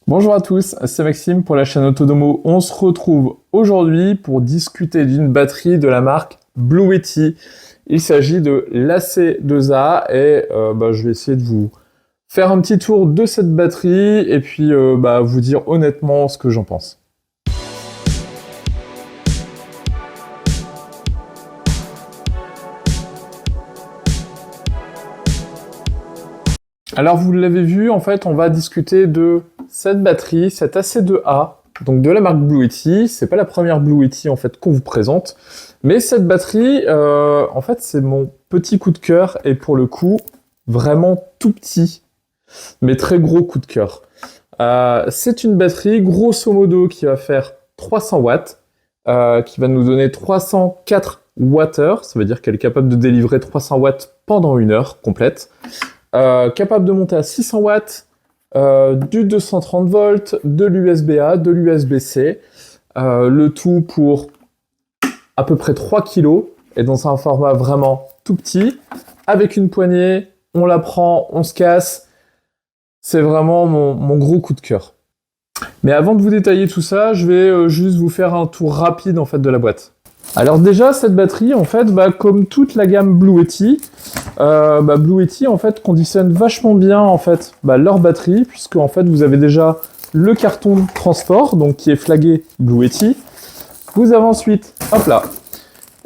Bonjour à tous, c'est Maxime pour la chaîne Autodomo. On se retrouve aujourd'hui pour discuter d'une batterie de la marque Blue Yeti. Il s'agit de l'AC2A et je vais essayer de vous faire un petit tour de cette batterie et puis vous dire honnêtement ce que j'en pense. Alors vous l'avez vu, en fait, on va discuter de cette batterie, cette AC2A, donc de la marque Blue Yeti. C'est pas la première Blue Yeti en fait qu'on vous présente, mais cette batterie, en fait, c'est mon petit coup de cœur et pour le coup, vraiment tout petit, mais très gros coup de cœur. C'est une batterie, grosso modo, qui va faire 300 watts, qui va nous donner 304 Wh. Ça veut dire qu'elle est capable de délivrer 300 watts pendant une heure complète. Capable de monter à 600 watts, du 230 volts, de l'USB-A, de l'USB-C, le tout pour à peu près 3 kg et dans un format vraiment tout petit, avec une poignée, on la prend, on se casse, c'est vraiment mon gros coup de cœur. Mais avant de vous détailler tout ça, je vais juste vous faire un tour rapide en fait de la boîte. Alors déjà, cette batterie, en fait, comme toute la gamme Blue Yeti, Blue Yeti, en fait, conditionne vachement bien, en fait, leur batterie, puisque, en fait, vous avez déjà le carton de transport, donc qui est flagué Blue Yeti. Vous avez ensuite, hop là,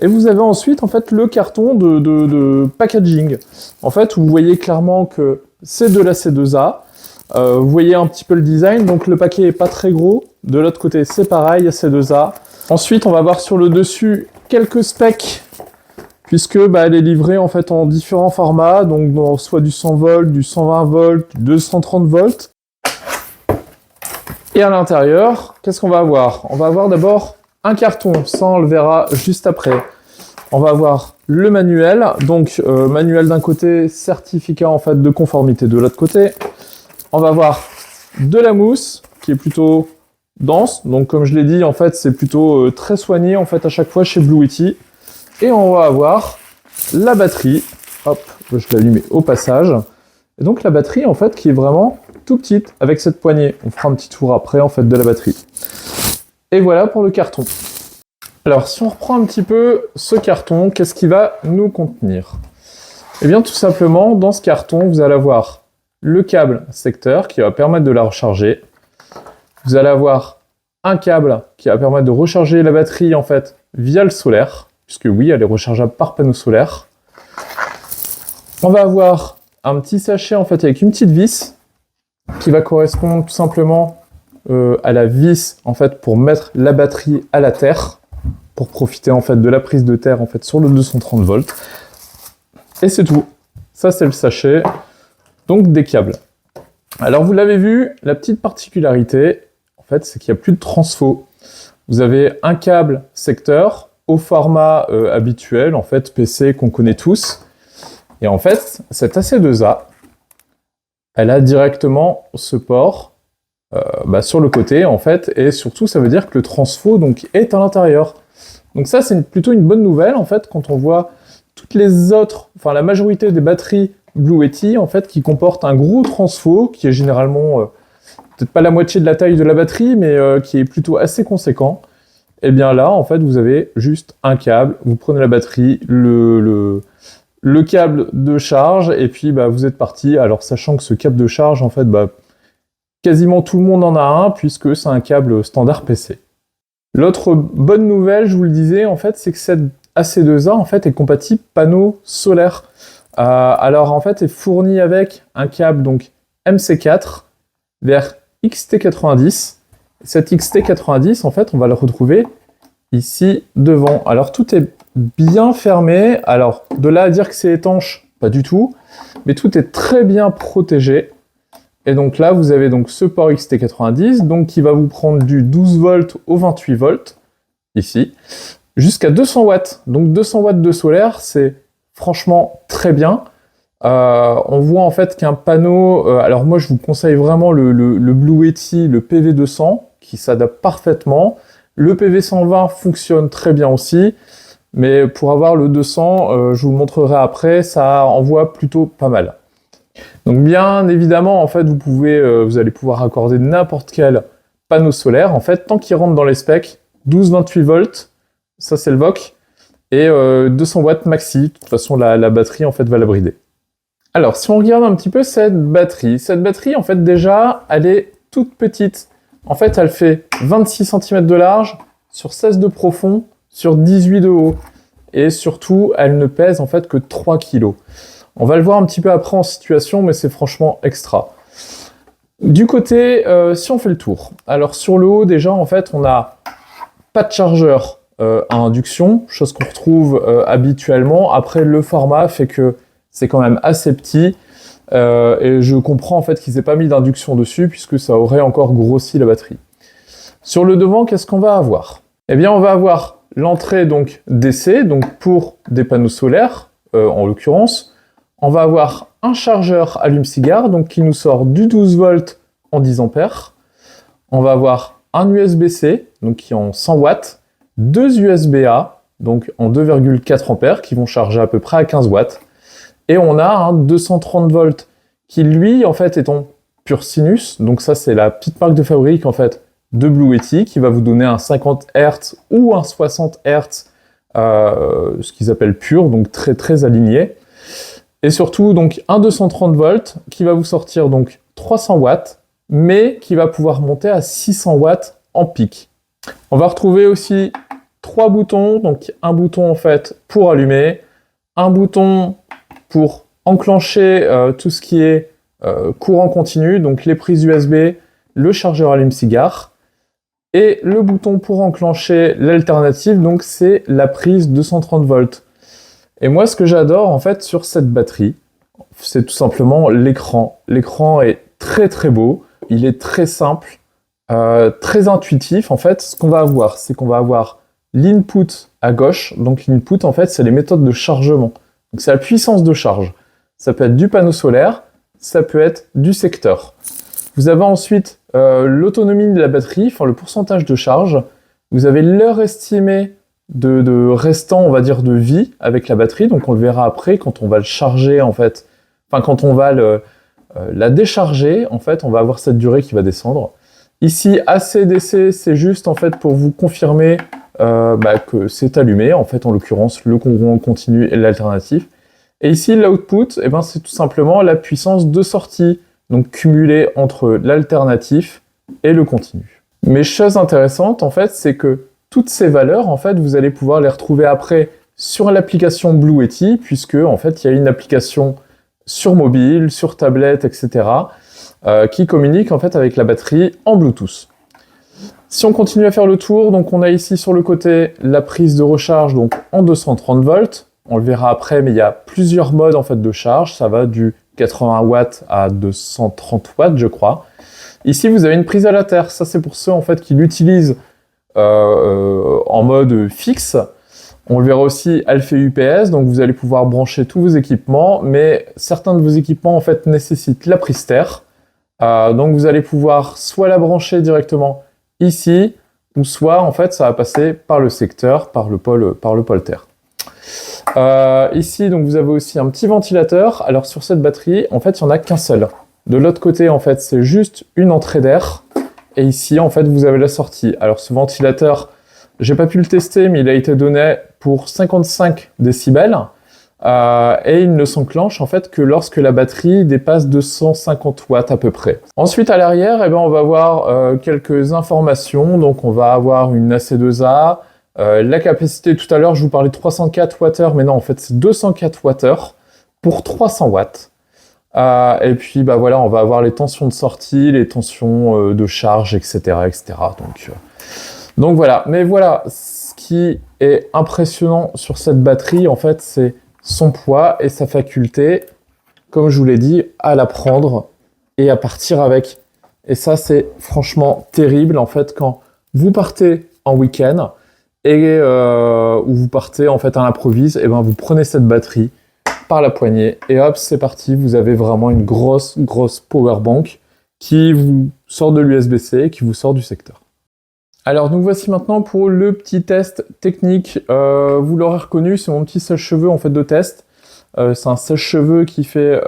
et vous avez ensuite, en fait, le carton de packaging. En fait, vous voyez clairement que c'est de la C2A. Vous voyez un petit peu le design, donc le paquet est pas très gros. De l'autre côté, c'est pareil, C2A. Ensuite, on va voir sur le dessus quelques specs, puisque elle est livrée en fait en différents formats, donc soit du 100 volts, du 120 volts, du 230 volts. Et à l'intérieur, qu'est-ce qu'on va avoir? On va avoir d'abord un carton, ça on le verra juste après. On va avoir le manuel, donc manuel d'un côté, certificat en fait de conformité de l'autre côté. On va avoir de la mousse qui est plutôt dense, donc comme je l'ai dit, en fait, c'est plutôt très soigné en fait à chaque fois chez Blue Yeti. Et on va avoir la batterie, hop, je l'allume au passage. Et donc la batterie en fait qui est vraiment tout petite avec cette poignée. On fera un petit tour après en fait de la batterie. Et voilà pour le carton. Alors si on reprend un petit peu ce carton, qu'est-ce qu'il va nous contenir? Eh bien tout simplement, dans ce carton, vous allez avoir le câble secteur qui va permettre de la recharger. Vous allez avoir un câble qui va permettre de recharger la batterie en fait via le solaire, puisque oui, elle est rechargeable par panneau solaire. On va avoir un petit sachet en fait avec une petite vis qui va correspondre tout simplement à la vis en fait pour mettre la batterie à la terre, pour profiter en fait de la prise de terre en fait sur le 230 volts. Et c'est tout. Ça c'est le sachet. Donc des câbles. Alors vous l'avez vu, la petite particularité, en fait, c'est qu'il n'y a plus de transfo. Vous avez un câble secteur au format habituel, en fait, PC qu'on connaît tous. Et en fait, cette AC2A, elle a directement ce port sur le côté, en fait, et surtout, ça veut dire que le transfo donc, est à l'intérieur. Donc ça, c'est plutôt une bonne nouvelle, en fait, quand on voit toutes les autres, enfin la majorité des batteries Blue Yeti, en fait, qui comporte un gros transfo, qui est généralement peut-être pas la moitié de la taille de la batterie, mais qui est plutôt assez conséquent. Et bien là, en fait, vous avez juste un câble, vous prenez la batterie, le câble de charge, et puis vous êtes parti. Alors, sachant que ce câble de charge, en fait, quasiment tout le monde en a un, puisque c'est un câble standard PC. L'autre bonne nouvelle, je vous le disais, en fait, c'est que cette AC2A, en fait, est compatible panneau solaire. Alors en fait, est fourni avec un câble donc MC4 vers XT90. Cette XT90, en fait, on va le retrouver ici devant. Alors tout est bien fermé. Alors de là à dire que c'est étanche, pas du tout, mais tout est très bien protégé. Et donc là, vous avez donc ce port XT90, donc qui va vous prendre du 12 volts au 28 volts ici, jusqu'à 200 watts. Donc 200 watts de solaire, c'est franchement très bien. On voit en fait qu'un panneau, alors moi je vous conseille vraiment le Blue Yeti, le PV200, qui s'adapte parfaitement. Le PV120 fonctionne très bien aussi, mais pour avoir le 200, je vous le montrerai après, ça envoie plutôt pas mal. Donc bien évidemment, en fait, vous allez pouvoir accorder n'importe quel panneau solaire, en fait, tant qu'il rentre dans les specs, 12-28 volts, ça c'est le VOC, et 200 watts maxi. De toute façon, la batterie, en fait, va la brider. Alors, si on regarde un petit peu cette batterie, en fait, déjà, elle est toute petite. En fait, elle fait 26 cm de large, sur 16 de profond, sur 18 de haut. Et surtout, elle ne pèse, en fait, que 3 kg. On va le voir un petit peu après en situation, mais c'est franchement extra. Du côté, si on fait le tour. Alors, sur le haut, déjà, en fait, on n'a pas de chargeur à induction, chose qu'on retrouve habituellement. Après, le format fait que c'est quand même assez petit. Et je comprends en fait qu'ils n'aient pas mis d'induction dessus puisque ça aurait encore grossi la batterie. Sur le devant, qu'est-ce qu'on va avoir? Eh bien, on va avoir l'entrée donc DC, donc pour des panneaux solaires, en l'occurrence. On va avoir un chargeur allume-cigare, donc qui nous sort du 12 volts en 10 ampères. On va avoir un USB-C, donc qui est en 100 watts, deux USB-A, donc en 2,4 ampères, qui vont charger à peu près à 15 watts. Et on a un 230 volts qui, lui, en fait, est en pur sinus. Donc ça, c'est la petite marque de fabrique, en fait, de Blue Yeti, qui va vous donner un 50 Hz ou un 60 Hz, ce qu'ils appellent pur, donc très, très aligné. Et surtout, donc, un 230 volts qui va vous sortir donc 300 watts, mais qui va pouvoir monter à 600 watts en pic. On va retrouver aussi 3 boutons, donc un bouton, en fait, pour allumer, un bouton pour enclencher tout ce qui est courant continu, donc les prises USB, le chargeur allume-cigare, et le bouton pour enclencher l'alternative, donc c'est la prise 230 volts. Et moi, ce que j'adore en fait sur cette batterie, c'est tout simplement l'écran. L'écran est très très beau, il est très simple, très intuitif. En fait, ce qu'on va avoir, c'est qu'on va avoir l'input à gauche. Donc l'input, en fait, c'est les méthodes de chargement. Donc c'est la puissance de charge. Ça peut être du panneau solaire, ça peut être du secteur. Vous avez ensuite l'autonomie de la batterie, enfin le pourcentage de charge. Vous avez l'heure estimée de restant, on va dire, de vie avec la batterie. Donc on le verra après quand on va le charger, en fait. Enfin, quand on va la décharger, en fait, on va avoir cette durée qui va descendre. Ici, AC/DC, c'est juste, en fait, pour vous confirmer que c'est allumé, en fait, en l'occurrence, le courant continu et l'alternatif. Et ici, l'output, eh ben, c'est tout simplement la puissance de sortie, donc cumulée entre l'alternatif et le continu. Mais chose intéressante, en fait, c'est que toutes ces valeurs, en fait, vous allez pouvoir les retrouver après sur l'application Blue Yeti, puisque, en fait, il y a une application sur mobile, sur tablette, etc., qui communique, en fait, avec la batterie en Bluetooth. Si on continue à faire le tour, donc on a ici sur le côté la prise de recharge donc en 230 volts. On le verra après, mais il y a plusieurs modes en fait de charge. Ça va du 80 watts à 230 watts, je crois. Ici, vous avez une prise à la terre. Ça, c'est pour ceux en fait qui l'utilisent en mode fixe. On le verra aussi, elle fait UPS, donc vous allez pouvoir brancher tous vos équipements, mais certains de vos équipements en fait nécessitent la prise terre. Donc vous allez pouvoir soit la brancher directement ici, ou soit en fait ça va passer par le secteur, par le pôle terre. Ici donc vous avez aussi un petit ventilateur. Alors sur cette batterie, en fait il n'y en a qu'un seul. De l'autre côté en fait c'est juste une entrée d'air, et ici en fait vous avez la sortie. Alors ce ventilateur, j'ai pas pu le tester, mais il a été donné pour 55 décibels. Et il ne s'enclenche en fait que lorsque la batterie dépasse 250 watts à peu près. Ensuite à l'arrière, eh ben, on va avoir quelques informations. Donc on va avoir une AC2A, la capacité, tout à l'heure je vous parlais de 304 Wh, mais non en fait c'est 204 Wh pour 300 watts. Et puis bah voilà, on va avoir les tensions de sortie, les tensions de charge, etc. etc. Donc voilà, mais voilà, ce qui est impressionnant sur cette batterie en fait c'est son poids et sa faculté, comme je vous l'ai dit, à la prendre et à partir avec. Et ça, c'est franchement terrible, en fait, quand vous partez en week-end et ou vous partez, en fait, à l'improviste, et ben vous prenez cette batterie par la poignée et hop, c'est parti, vous avez vraiment une grosse power bank qui vous sort de l'USB-C et qui vous sort du secteur. Alors nous voici maintenant pour le petit test technique. Vous l'aurez reconnu, c'est mon petit sèche-cheveux en fait de test. C'est un sèche-cheveux qui fait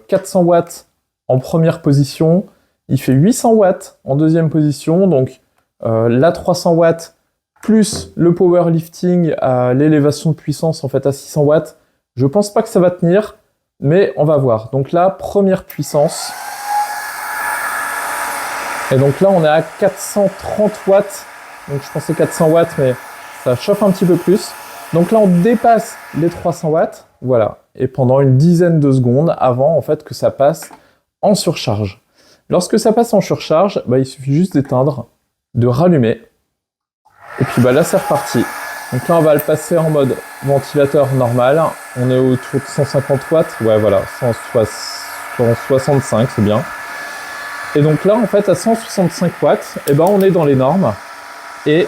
400 watts en première position. Il fait 800 watts en deuxième position. Donc là, 300 watts plus le powerlifting à l'élévation de puissance en fait à 600 watts. Je pense pas que ça va tenir, mais on va voir. Donc là, première puissance. Et donc là, on est à 430 watts. Donc je pensais 400 watts, mais ça chauffe un petit peu plus. Donc là, on dépasse les 300 watts. Voilà. Et pendant une dizaine de secondes avant, en fait, que ça passe en surcharge. Lorsque ça passe en surcharge, bah, il suffit juste d'éteindre, de rallumer. Et puis bah, là, c'est reparti. Donc là, on va le passer en mode ventilateur normal. On est autour de 150 watts. Ouais, voilà, 165, c'est bien. Et donc là, en fait, à 165 watts, eh ben, on est dans les normes. Et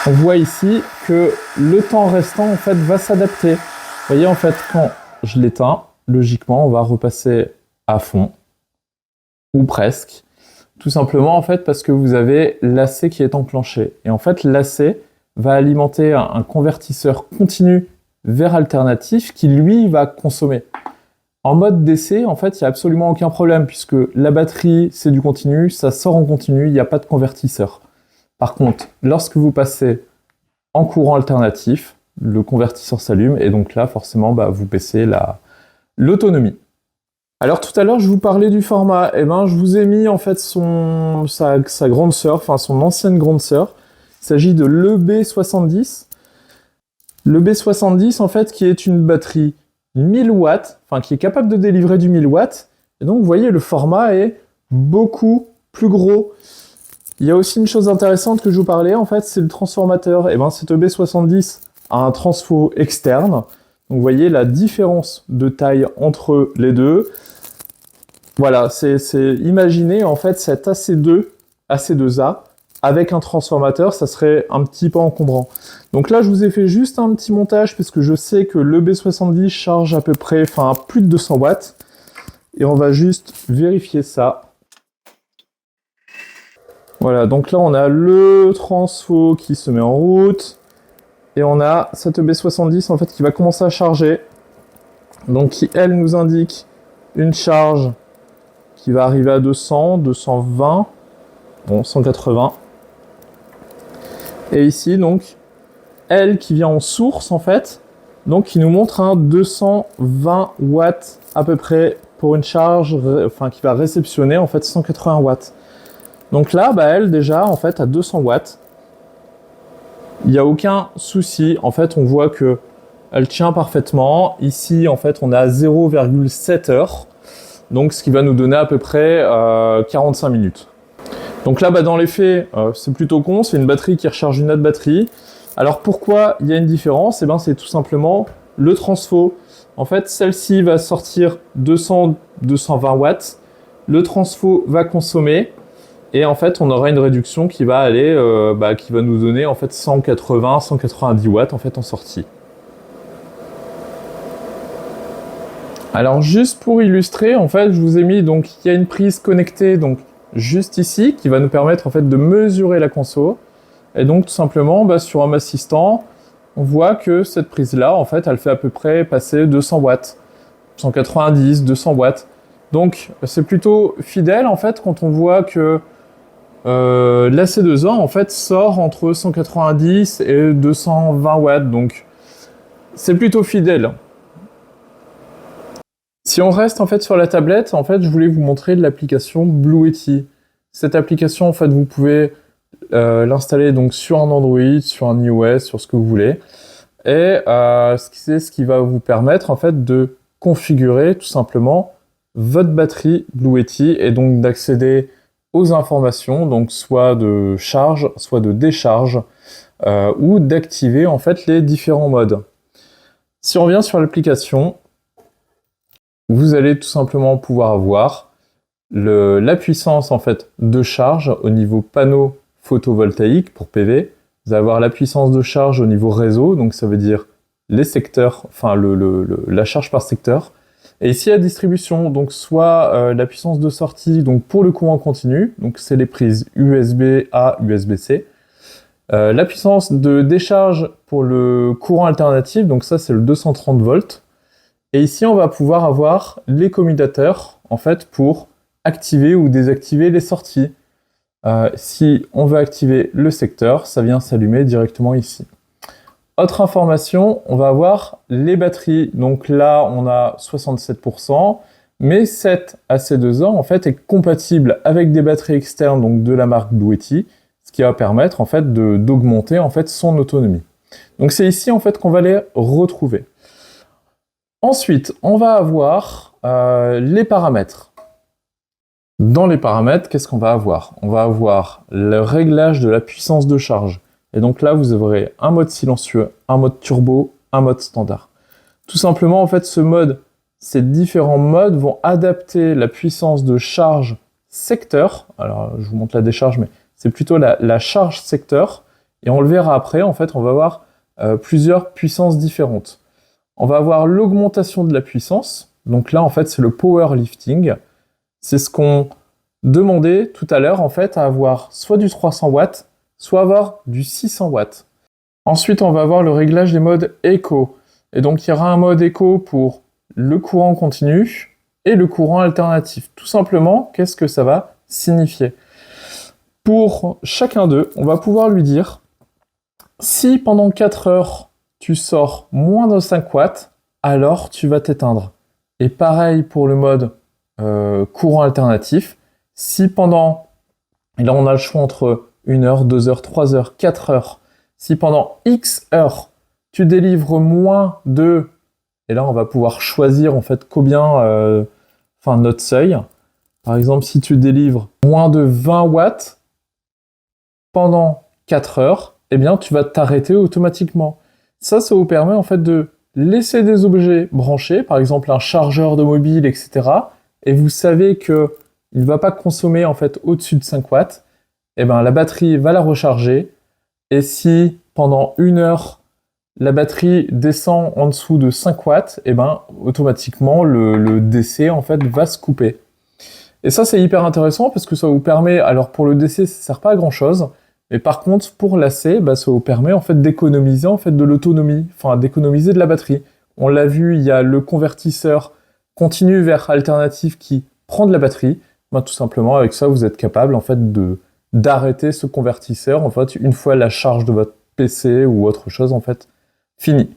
on voit ici que le temps restant, en fait, va s'adapter. Vous voyez, en fait, quand je l'éteins, logiquement, on va repasser à fond. Ou presque. Tout simplement, en fait, parce que vous avez l'AC qui est enclenché. Et en fait, l'AC va alimenter un convertisseur continu vers alternatif qui, lui, va consommer. En mode DC, en fait, il n'y a absolument aucun problème puisque la batterie, c'est du continu, ça sort en continu, il n'y a pas de convertisseur. Par contre, lorsque vous passez en courant alternatif, le convertisseur s'allume et donc là, forcément, bah, vous baissez l'autonomie. Alors tout à l'heure, je vous parlais du format. Eh ben, je vous ai mis en fait sa grande sœur, enfin son ancienne grande sœur. Il s'agit de l'EB70. L'EB70, en fait, qui est une batterie 1000 watts, enfin qui est capable de délivrer du 1000 watts. Et donc, vous voyez, le format est beaucoup plus gros. Il y a aussi une chose intéressante que je vous parlais, en fait, c'est le transformateur. Et ben, cette EB70 a un transfo externe. Donc, vous voyez la différence de taille entre les deux. Voilà, imaginez en fait cet AC2A avec un transformateur, ça serait un petit peu encombrant. Donc là, je vous ai fait juste un petit montage parce que je sais que le B70 charge à peu près, plus de 200 watts. Et on va juste vérifier ça. Voilà, donc là, on a le transfo qui se met en route. Et on a cette B70 en fait qui va commencer à charger. Donc qui, elle, nous indique une charge qui va arriver à 200, 220, bon, 180. Et ici, donc, elle qui vient en source, en fait, donc qui nous montre un 220 watts à peu près pour une charge, qui va réceptionner, en fait, 180 watts. Donc là, bah, elle, déjà, en fait, à 200 watts, il n'y a aucun souci. En fait, on voit que elle tient parfaitement. Ici, en fait, on est à 0,7 heures. Donc, ce qui va nous donner à peu près 45 minutes. Donc là, bah, dans les faits, c'est plutôt con. C'est une batterie qui recharge une autre batterie. Alors, pourquoi il y a une différence? Eh ben, c'est tout simplement le transfo. En fait, celle-ci va sortir 200-220 watts. Le transfo va consommer. Et en fait, on aura une réduction qui va aller, qui va nous donner en fait 180-190 watts en fait en sortie. Alors juste pour illustrer, en fait, je vous ai mis donc il y a une prise connectée donc juste ici qui va nous permettre en fait de mesurer la conso. Et donc tout simplement sur Home Assistant, on voit que cette prise là en fait, elle fait à peu près passer 200 watts, 190, 200 watts. Donc c'est plutôt fidèle en fait quand on voit que l'AC2A en fait sort entre 190 et 220 watts. Donc c'est plutôt fidèle. Si on reste en fait sur la tablette, en fait, je voulais vous montrer l'application Bluetti. Cette application, en fait, vous pouvez l'installer donc sur un Android, sur un iOS, sur ce que vous voulez. Et c'est ce qui va vous permettre en fait de configurer tout simplement votre batterie Bluetti et donc d'accéder aux informations, donc soit de charge, soit de décharge, ou d'activer en fait les différents modes. Si on revient sur l'application, vous allez tout simplement pouvoir avoir la puissance en fait de charge au niveau panneau photovoltaïque pour PV. Vous allez avoir la puissance de charge au niveau réseau, donc ça veut dire les secteurs, la charge par secteur. Et ici la distribution, donc soit la puissance de sortie, donc pour le courant continu, donc c'est les prises USB A, USB-C, La puissance de décharge pour le courant alternatif, donc ça c'est le 230 volts. Et ici on va pouvoir avoir les commutateurs en fait pour activer ou désactiver les sorties. Si on veut activer le secteur, ça vient s'allumer directement ici. Autre information, on va avoir les batteries. Donc là on a 67%, mais cette AC2A en fait est compatible avec des batteries externes donc de la marque Duetti, ce qui va permettre en fait d'augmenter en fait son autonomie. Donc c'est ici en fait qu'on va les retrouver. Ensuite, on va avoir les paramètres. Dans les paramètres, qu'est-ce qu'on va avoir? On va avoir le réglage de la puissance de charge. Et donc là, vous aurez un mode silencieux, un mode turbo, un mode standard. Tout simplement, en fait, ces différents modes vont adapter la puissance de charge secteur. Alors, je vous montre la décharge, mais c'est plutôt la charge secteur. Et on le verra après, en fait, on va avoir plusieurs puissances différentes. On va avoir l'augmentation de la puissance. Donc là, en fait, c'est le power lifting. C'est ce qu'on demandait tout à l'heure, en fait, à avoir soit du 300 watts, soit avoir du 600 watts. Ensuite, on va avoir le réglage des modes éco. Et donc, il y aura un mode éco pour le courant continu et le courant alternatif. Tout simplement, qu'est-ce que ça va signifier? Pour chacun d'eux, on va pouvoir lui dire, si pendant 4 heures, tu sors moins de 5 watts, alors tu vas t'éteindre. Et pareil pour le mode courant alternatif. Si pendant, et là on a le choix entre 1 heure, 2 heures, 3 heures, 4 heures, si pendant X heures, tu délivres moins de, et là on va pouvoir choisir en fait combien, notre seuil. Par exemple, si tu délivres moins de 20 watts pendant 4 heures, eh bien tu vas t'arrêter automatiquement. Ça vous permet en fait de laisser des objets branchés, par exemple un chargeur de mobile, etc. Et vous savez que il ne va pas consommer en fait au-dessus de 5 watts, et ben la batterie va la recharger. Et si pendant 1 heure la batterie descend en dessous de 5 watts, et ben automatiquement le DC en fait va se couper. Et ça c'est hyper intéressant parce que ça vous permet, alors pour le DC ça sert pas à grand chose, mais par contre pour l'AC, ça vous permet en fait d'économiser en fait de l'autonomie, enfin d'économiser de la batterie. On l'a vu, il y a le convertisseur continu vers alternatif qui prend de la batterie. Tout simplement avec ça vous êtes capable en fait d'arrêter ce convertisseur en fait une fois la charge de votre PC ou autre chose en fait finie.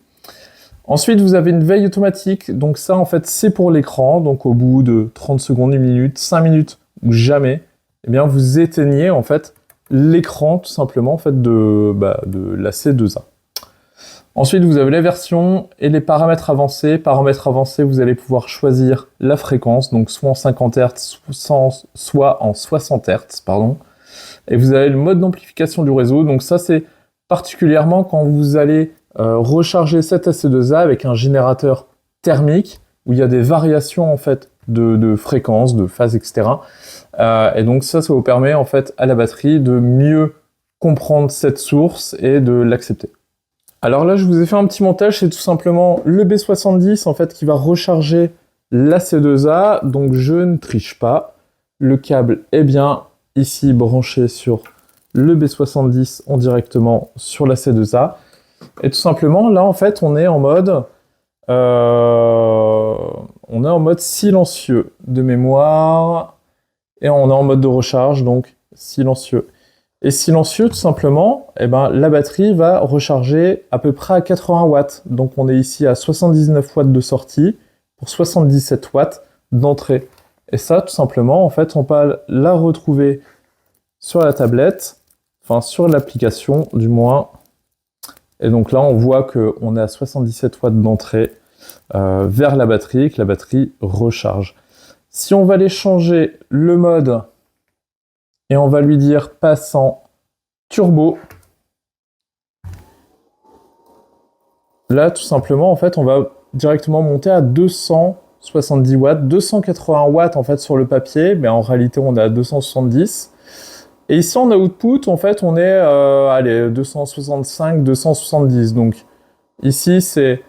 Ensuite vous avez une veille automatique, donc ça en fait c'est pour l'écran, donc au bout de 30 secondes, 1 minute, 5 minutes ou jamais, eh bien vous éteignez en fait l'écran tout simplement en fait de la C2A. Ensuite, vous avez les versions et les paramètres avancés. Paramètres avancés, vous allez pouvoir choisir la fréquence, donc soit en 50 Hz, soit en 60 Hz, pardon. Et vous avez le mode d'amplification du réseau. Donc ça, c'est particulièrement quand vous allez recharger cette AC2A avec un générateur thermique où il y a des variations en fait de fréquence, de phase, etc. Et donc ça vous permet en fait à la batterie de mieux comprendre cette source et de l'accepter. Alors là, je vous ai fait un petit montage, c'est tout simplement le B70 en fait qui va recharger la C2A, donc je ne triche pas. Le câble est bien ici branché sur le B70 en directement sur la C2A. Et tout simplement, là en fait, on est en mode silencieux de mémoire et on est en mode de recharge, donc silencieux. Et silencieux, tout simplement, la batterie va recharger à peu près à 80 watts. Donc on est ici à 79 watts de sortie pour 77 watts d'entrée. Et ça, tout simplement, en fait, on peut la retrouver sur la tablette, enfin sur l'application du moins. Et donc là, on voit qu'on est à 77 watts d'entrée vers la batterie, et que la batterie recharge. Si on va aller changer le mode et on va lui dire passe en turbo. Là, tout simplement, en fait, on va directement monter à 270 watts, 280 watts en fait sur le papier, mais en réalité, on est à 270. Et ici, en output, en fait, on est 265, 270. Donc ici, c'est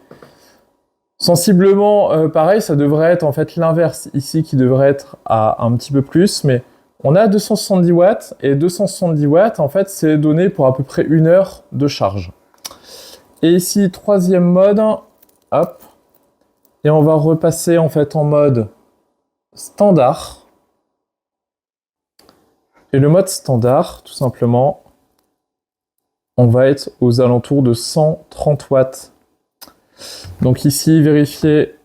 sensiblement pareil. Ça devrait être en fait l'inverse ici qui devrait être à un petit peu plus, mais On a 270 watts, et 270 watts, en fait, c'est donné pour à peu près 1 heure de charge. Et ici, troisième mode, hop, et on va repasser en fait en mode standard. Et le mode standard, tout simplement, on va être aux alentours de 130 watts. Donc ici, vérifiez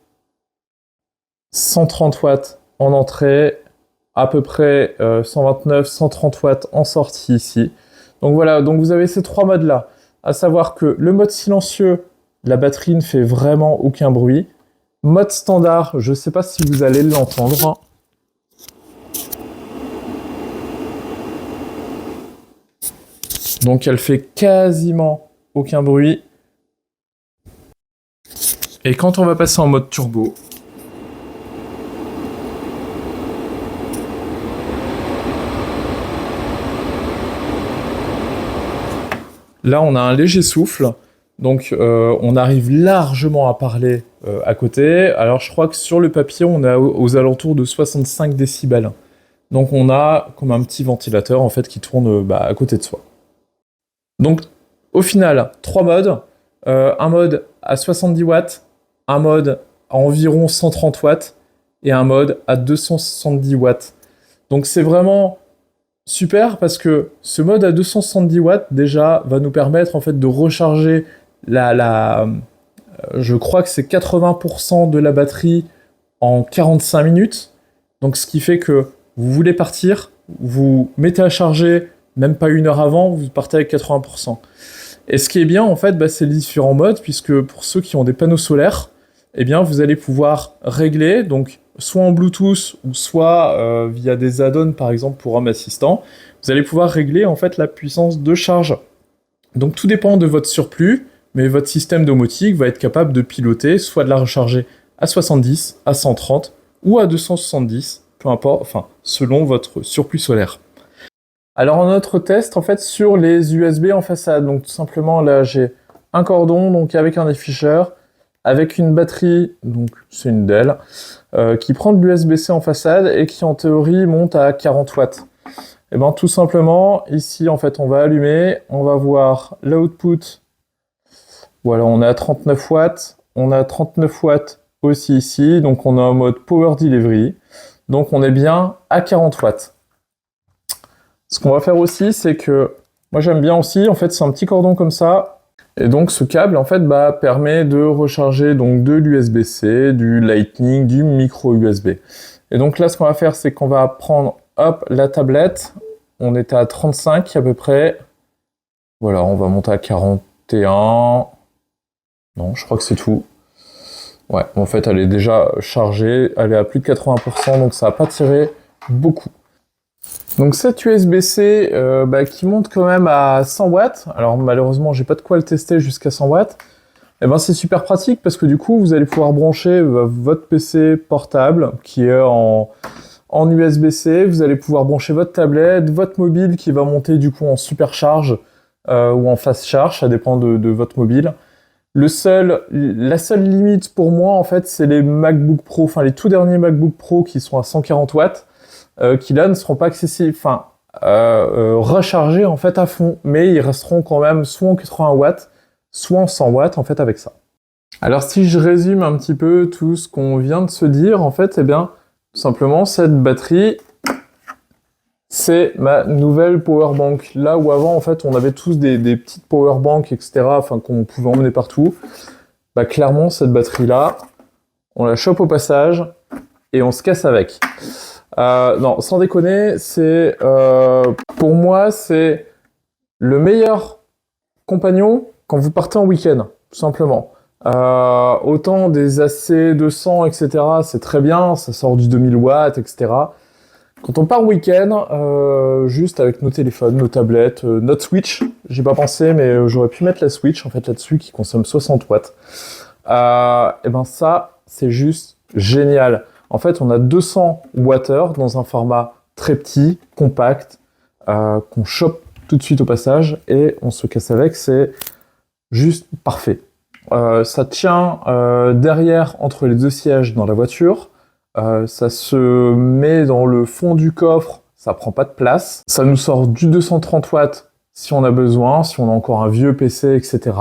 130 watts en entrée, à peu près 129, 130 watts en sortie ici. Donc voilà, donc vous avez ces trois modes-là. À savoir que le mode silencieux, la batterie ne fait vraiment aucun bruit. Mode standard, je ne sais pas si vous allez l'entendre. Donc elle fait quasiment aucun bruit. Et quand on va passer en mode turbo, là on a un léger souffle, donc on arrive largement à parler à côté. Alors je crois que sur le papier on est aux alentours de 65 décibels. Donc on a comme un petit ventilateur en fait qui tourne à côté de soi. Donc au final, trois modes. Un mode à 70 watts, un mode à environ 130 watts et un mode à 270 watts. Donc c'est vraiment super parce que ce mode à 270 watts déjà va nous permettre en fait de recharger je crois que c'est 80% de la batterie en 45 minutes. Donc ce qui fait que vous voulez partir, vous mettez à charger même pas 1 heure avant, vous partez avec 80%. Et ce qui est bien en fait, c'est les différents modes, puisque pour ceux qui ont des panneaux solaires, eh bien vous allez pouvoir régler, donc soit en Bluetooth ou soit via des add-ons par exemple pour Home Assistant, vous allez pouvoir régler en fait la puissance de charge. Donc tout dépend de votre surplus, mais votre système domotique va être capable de piloter, soit de la recharger à 70, à 130 ou à 270, peu importe, enfin selon votre surplus solaire. Alors en autre test en fait sur les USB en façade, donc tout simplement là j'ai un cordon donc avec un déficheur, avec une batterie, donc c'est une Dell, qui prend de l'USB-C en façade et qui en théorie monte à 40 watts. Et bien tout simplement ici en fait on va allumer, on va voir l'output, voilà on est à 39 watts, on a 39 watts aussi ici, donc on est en mode Power Delivery, donc on est bien à 40 watts. Ce qu'on va faire aussi, c'est que, moi j'aime bien aussi, en fait c'est un petit cordon comme ça, et donc ce câble en fait permet de recharger donc de l'USB-C, du Lightning, du micro USB. Et donc là ce qu'on va faire, c'est qu'on va prendre, hop, la tablette, on était à 35 à peu près, voilà, on va monter à 41, non, je crois que c'est tout. Ouais, en fait elle est déjà chargée, elle est à plus de 80%, donc ça va pas tirer beaucoup. Donc cette USB-C qui monte quand même à 100 watts, alors malheureusement j'ai pas de quoi le tester jusqu'à 100 watts, et c'est super pratique parce que du coup vous allez pouvoir brancher votre PC portable qui est en USB-C, vous allez pouvoir brancher votre tablette, votre mobile qui va monter du coup en supercharge ou en fast charge, ça dépend de votre mobile. La seule limite pour moi en fait c'est les MacBook Pro, enfin les tout derniers MacBook Pro qui sont à 140 watts, qui là ne seront pas accessibles, rechargés en fait à fond, mais ils resteront quand même soit en 80 watts, soit en 100 watts en fait avec ça. Alors si je résume un petit peu tout ce qu'on vient de se dire, en fait, tout simplement cette batterie, c'est ma nouvelle powerbank. Là où avant en fait on avait tous des petites powerbanks, etc., qu'on pouvait emmener partout, clairement cette batterie là, on la chope au passage et on se casse avec. Non, sans déconner, c'est pour moi c'est le meilleur compagnon quand vous partez en week-end, tout simplement. Autant des AC200, etc., c'est très bien, ça sort du 2000 watts, etc. Quand on part week-end, juste avec nos téléphones, nos tablettes, notre Switch, j'ai pas pensé, mais j'aurais pu mettre la Switch en fait là-dessus qui consomme 60 watts. Ça, c'est juste génial. En fait, on a 200 Wh dans un format très petit, compact, qu'on chope tout de suite au passage et on se casse avec, c'est juste parfait. Ça tient derrière entre les deux sièges dans la voiture, ça se met dans le fond du coffre, ça prend pas de place. Ça nous sort du 230 watts si on a besoin, si on a encore un vieux PC, etc.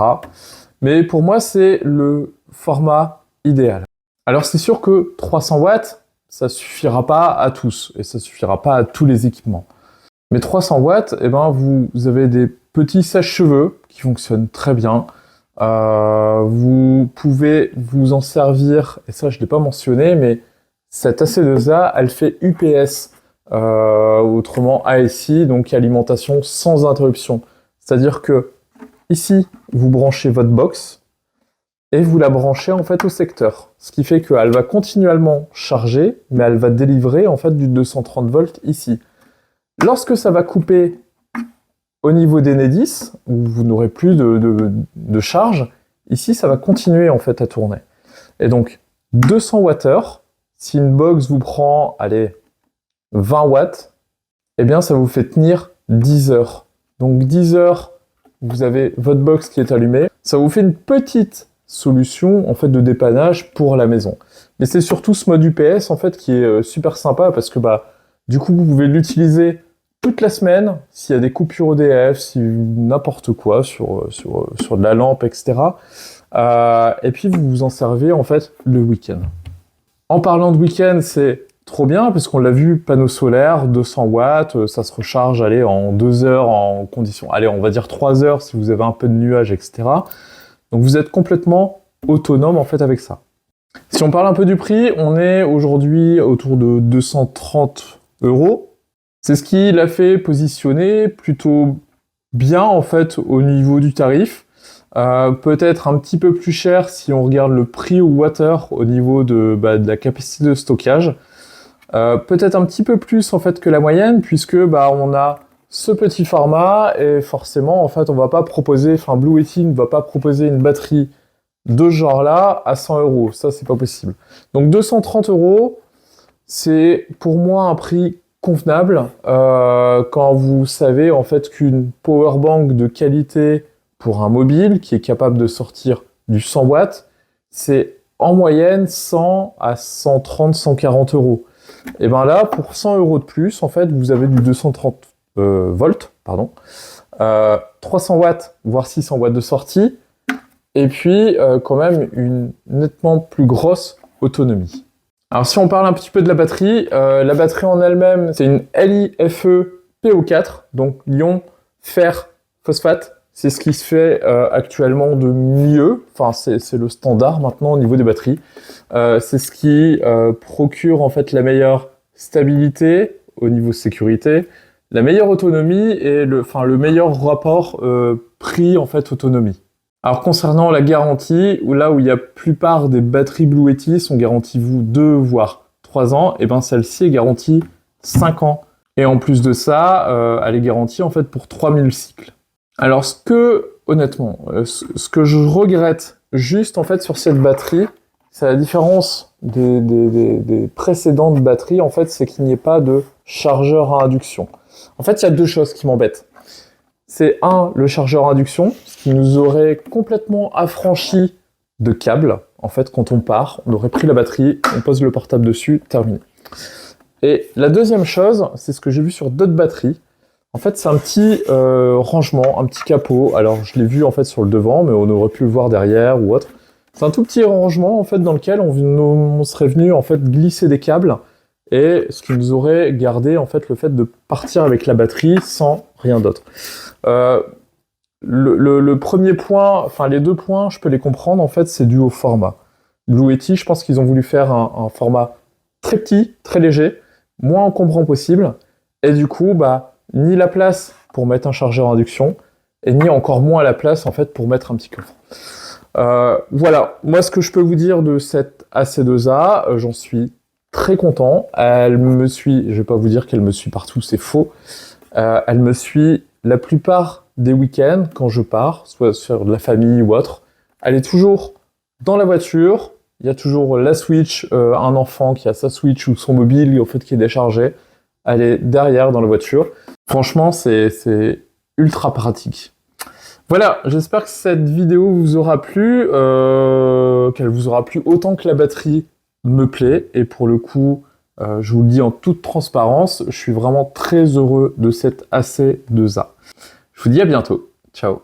Mais pour moi, c'est le format idéal. Alors c'est sûr que 300 watts, ça suffira pas à tous, et ça suffira pas à tous les équipements. Mais 300 watts, eh ben, vous avez des petits sèche-cheveux qui fonctionnent très bien. Vous pouvez vous en servir, et ça je ne l'ai pas mentionné, mais cette AC2A, elle fait UPS, autrement ASI, donc alimentation sans interruption. C'est-à-dire que ici, vous branchez votre box, et vous la branchez en fait au secteur. Ce qui fait qu'elle va continuellement charger, mais elle va délivrer en fait du 230 volts ici. Lorsque ça va couper au niveau d'Enedis, où vous n'aurez plus de charge, ici ça va continuer en fait à tourner. Et donc 200 Wh, si une box vous prend, allez, 20 watts, eh bien ça vous fait tenir 10 heures. Donc 10 heures, vous avez votre box qui est allumée, ça vous fait une petite solution en fait de dépannage pour la maison. Mais c'est surtout ce mode UPS en fait qui est super sympa parce que du coup vous pouvez l'utiliser toute la semaine s'il y a des coupures EDF, si n'importe quoi sur de la lampe, etc. Et puis vous vous en servez en fait le week-end. En parlant de week-end, c'est trop bien parce qu'on l'a vu, panneau solaire, 200 watts, ça se recharge allez, en 2 heures en condition, allez on va dire 3 heures si vous avez un peu de nuages, etc. Donc vous êtes complètement autonome en fait avec ça. Si on parle un peu du prix, on est aujourd'hui autour de 230 €. C'est ce qui l'a fait positionner plutôt bien en fait au niveau du tarif. Peut-être un petit peu plus cher si on regarde le prix au watt-heure au niveau de la capacité de stockage. Peut-être un petit peu plus en fait que la moyenne puisque on a ce petit format et forcément en fait on va pas proposer, enfin Blue Yeti ne va pas proposer une batterie de ce genre-là à 100 €. Ça c'est pas possible. Donc 230 €, c'est pour moi un prix convenable quand vous savez en fait qu'une powerbank de qualité pour un mobile qui est capable de sortir du 100 watts, c'est en moyenne 100 à 130, 140 €. Et bien là, pour 100 € de plus, en fait, vous avez du 230 volts, pardon, 300 watts, voire 600 watts de sortie, et puis quand même une nettement plus grosse autonomie. Alors si on parle un petit peu de la batterie en elle-même, c'est une LiFe PO4, donc l'ion fer phosphate. C'est ce qui se fait actuellement de mieux, enfin c'est le standard maintenant au niveau des batteries. C'est ce qui procure en fait la meilleure stabilité au niveau sécurité, la meilleure autonomie et le meilleur rapport prix en fait autonomie. Alors concernant la garantie, là où il y a la plupart des batteries Blue Yeti sont garanties 2 voire 3 ans, et ben celle-ci est garantie 5 ans. Et en plus de ça, elle est garantie en fait pour 3000 cycles. Alors honnêtement, ce que je regrette juste en fait sur cette batterie, c'est la différence des précédentes batteries, en fait, c'est qu'il n'y ait pas de chargeur à induction. En fait, il y a deux choses qui m'embêtent. C'est le chargeur à induction, ce qui nous aurait complètement affranchi de câbles. En fait, quand on part, on aurait pris la batterie, on pose le portable dessus, terminé. Et la deuxième chose, c'est ce que j'ai vu sur d'autres batteries. En fait, c'est un petit rangement, un petit capot. Alors, je l'ai vu en fait sur le devant, mais on aurait pu le voir derrière ou autre. C'est un tout petit rangement en fait dans lequel on serait venu en fait glisser des câbles et ce qui nous aurait gardé en fait le fait de partir avec la batterie sans rien d'autre. Le premier point, enfin les deux points, je peux les comprendre en fait, c'est dû au format. Blue Yeti, je pense qu'ils ont voulu faire un format très petit, très léger, moins encombrant possible, et du coup, ni la place pour mettre un chargeur induction, et ni encore moins la place en fait pour mettre un petit coffre. Voilà, moi ce que je peux vous dire de cette AC2A, j'en suis très content. Elle me suit, je vais pas vous dire qu'elle me suit partout, c'est faux. Elle me suit la plupart des week-ends quand je pars, soit sur de la famille ou autre. Elle est toujours dans la voiture, il y a toujours la Switch, un enfant qui a sa Switch ou son mobile en fait qui est déchargé. Elle est derrière dans la voiture. Franchement, c'est ultra pratique. Voilà, j'espère que cette vidéo vous aura plu, qu'elle vous aura plu autant que la batterie me plaît, et pour le coup, Je vous le dis en toute transparence, je suis vraiment très heureux de cet AC2A. Je vous dis à bientôt. Ciao.